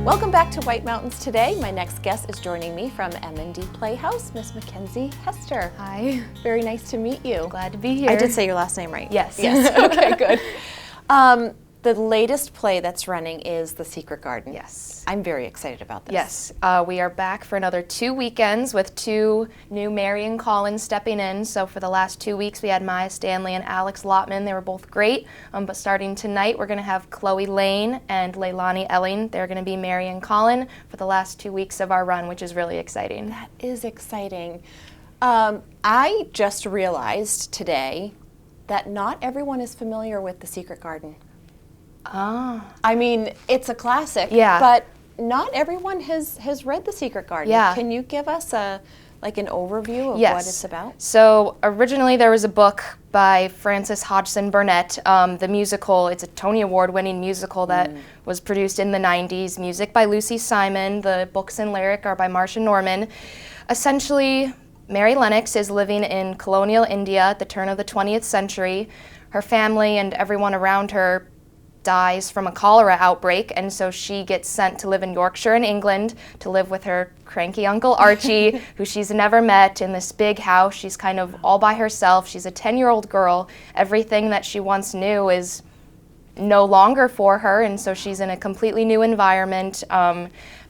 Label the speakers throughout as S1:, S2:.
S1: Welcome back to White Mountains Today. My next guest is joining me from M&D Playhouse, Miss Mackenzie Hester.
S2: Hi.
S1: Very nice to meet you.
S2: Glad to be here.
S1: I did say your last name right.
S2: Yes.
S1: Yes. Okay, good. The latest play that's running is The Secret Garden.
S2: Yes.
S1: I'm very excited about this.
S2: Yes. We are back for another 2 weekends with 2 new Mary and Colin stepping in. So for the last 2 weeks, we had Maya Stanley and Alex Lotman. They were both great. But starting tonight, we're going to have Chloe Lane and Leilani Elling. They're going to be Mary and Colin for the last 2 weeks of our run, which is really exciting.
S1: That is exciting. I just realized today that not everyone is familiar with The Secret Garden.
S2: Ah.
S1: I mean, it's a classic,
S2: Yeah.
S1: but not everyone has read The Secret Garden.
S2: Yeah.
S1: Can you give us an overview of
S2: Yes.
S1: what it's about?
S2: So originally there was a book by Frances Hodgson Burnett, the musical. It's a Tony Award-winning musical that was produced in the 90s. Music by Lucy Simon. The books and lyric are by Marsha Norman. Essentially, Mary Lennox is living in colonial India at the turn of the 20th century. Her family and everyone around her dies from a cholera outbreak, and so she gets sent to live in Yorkshire in England to live with her cranky Uncle Archie, who she's never met, in this big house. She's kind of all by herself. She's a 10-year-old girl. Everything that she once knew is no longer for her, and so she's in a completely new environment,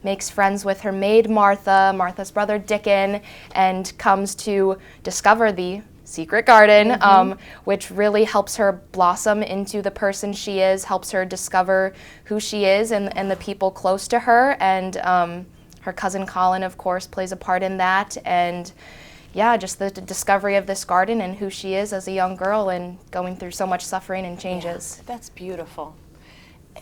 S2: makes friends with her maid Martha, Martha's brother Dickon, and comes to discover the Secret Garden, which really helps her blossom into the person she is, helps her discover who she is and the people close to her. And her cousin Colin, of course, plays a part in that. And yeah, just the discovery of this garden and who she is as a young girl and going through so much suffering and changes.
S1: Yeah, that's beautiful.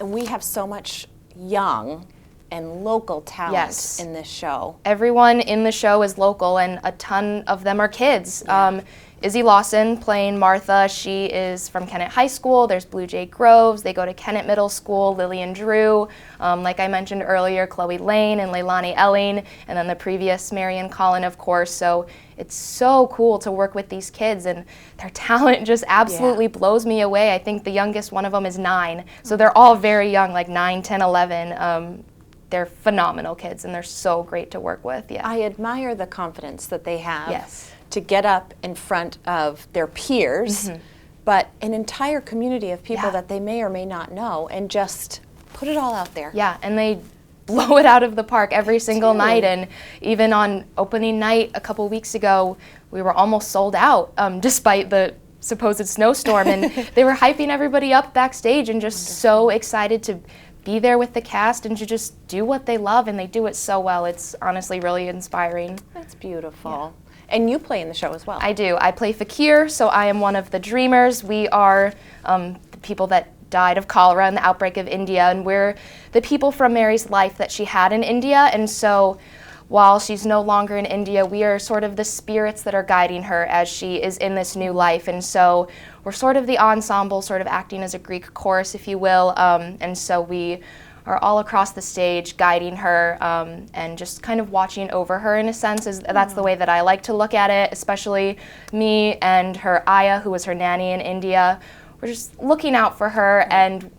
S1: And we have so much young and local talent
S2: Yes.
S1: in this show.
S2: Everyone in the show is local, and a ton of them are kids.
S1: Yeah.
S2: Izzy Lawson playing Martha, she is from Kennett High School. There's Blue Jay Groves. They go to Kennett Middle School. Lillian Drew, like I mentioned earlier, Chloe Lane and Leilani Elling, and then the previous Mary and Colin, of course. So it's so cool to work with these kids, and their talent just absolutely blows me away. I think the youngest one of them is 9. So they're all very young, like 9, 10, 11. They're phenomenal kids, and they're so great to work with. Yeah.
S1: I admire the confidence that they have
S2: Yes.
S1: to get up in front of their peers, but an entire community of people
S2: Yeah.
S1: that they may or may not know, and just put it all out there.
S2: Yeah, and they blow it out of the park every single night. And even on opening night a couple weeks ago, we were almost sold out, despite the supposed snowstorm. And they were hyping everybody up backstage and just so excited to be there with the cast and to just do what they love, and they do it so well. It's honestly really inspiring.
S1: That's beautiful. And you play in the show as well.
S2: I do. I play Fakir, so I am one of the dreamers. We are the people that died of cholera in the outbreak of India, and we're the people from Mary's life that she had in India. And so while she's no longer in India, we are sort of the spirits that are guiding her as she is in this new life. And so we're sort of the ensemble, sort of acting as a Greek chorus, if you will. And so we are all across the stage guiding her and just kind of watching over her in a sense. That's the way that I like to look at it, especially me and her Aya, who was her nanny in India. We're just looking out for her, and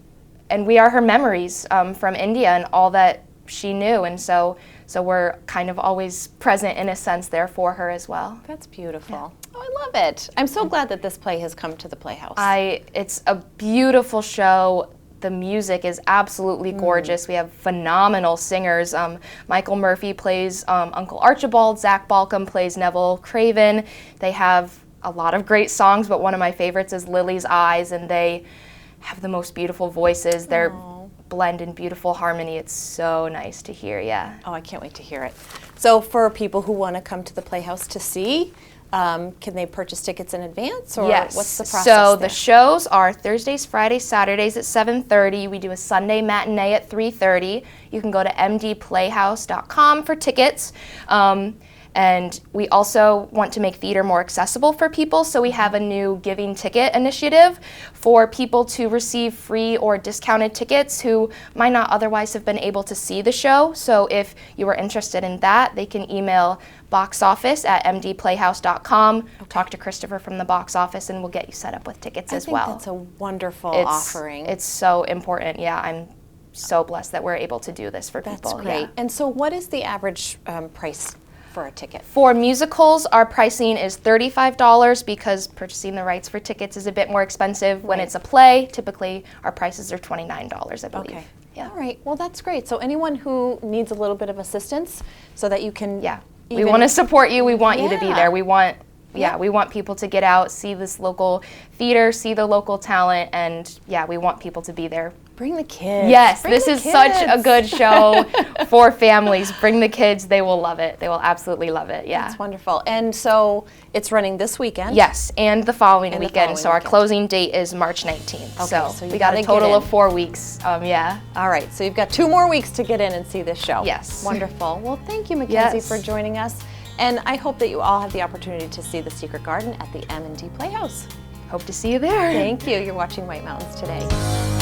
S2: we are her memories from India and all that she knew. And so we're kind of always present in a sense there for her as well.
S1: That's beautiful. Oh, I love it. I'm so glad that this play has come to the Playhouse.
S2: It's a beautiful show. The music is absolutely gorgeous. We have phenomenal singers. Michael Murphy plays Uncle Archibald. Zach Balcom plays Neville Craven. They have a lot of great songs, but one of my favorites is Lily's Eyes, and they have the most beautiful voices. They're blend in beautiful harmony. It's so nice to hear, yeah.
S1: Oh, I can't wait to hear it. So for people who want to come to the Playhouse to see, can they purchase tickets in advance, or
S2: Yes.
S1: what's the process
S2: So
S1: there?
S2: the shows are Thursdays, Fridays, Saturdays at 7:30. We do a Sunday matinee at 3:30. You can go to mdplayhouse.com for tickets. And we also want to make theater more accessible for people, so we have a new giving ticket initiative for people to receive free or discounted tickets who might not otherwise have been able to see the show. So if you are interested in that, they can email boxoffice@mdplayhouse.com, talk to Christopher from the box office, and we'll get you set up with tickets as well.
S1: I think that's a wonderful offering.
S2: It's so important, yeah. I'm so blessed that we're able to do this for
S1: That's
S2: people.
S1: great.
S2: Yeah.
S1: And so what is the average price for a ticket?
S2: For musicals, our pricing is $35 because purchasing the rights for tickets is a bit more expensive. When
S1: Right.
S2: it's a play, typically our prices are $29, I believe.
S1: Okay.
S2: Yeah.
S1: All right. Well, that's great. So anyone who needs a little bit of assistance so that you can
S2: Yeah. We
S1: even-
S2: want to support you. We want you to be
S1: Yeah.
S2: there. We want
S1: Yeah.
S2: we want people to get out, see this local theater, see the local talent, and yeah, we want people to be there.
S1: bring the kids.
S2: Yes,
S1: Bring
S2: this
S1: the
S2: is such a
S1: kids.
S2: good show for families. Bring the kids. They will love it. They will absolutely love it. Yeah.
S1: That's wonderful. And so it's running this weekend?
S2: Yes, and the following
S1: And the
S2: weekend.
S1: following
S2: So our
S1: weekend.
S2: closing date is March 19th.
S1: Okay, so you
S2: we got
S1: gotta
S2: a
S1: get
S2: total
S1: in.
S2: of 4 weeks. Yeah.
S1: All right. So you've got 2 more weeks to get in and see this show.
S2: Yes.
S1: Wonderful. Well, thank you, Mackenzie,
S2: Yes.
S1: for joining us. And I hope that you all have the opportunity to see The Secret Garden at the M&D Playhouse.
S2: Hope to see you there.
S1: Thank you. You're watching White Mountains Today.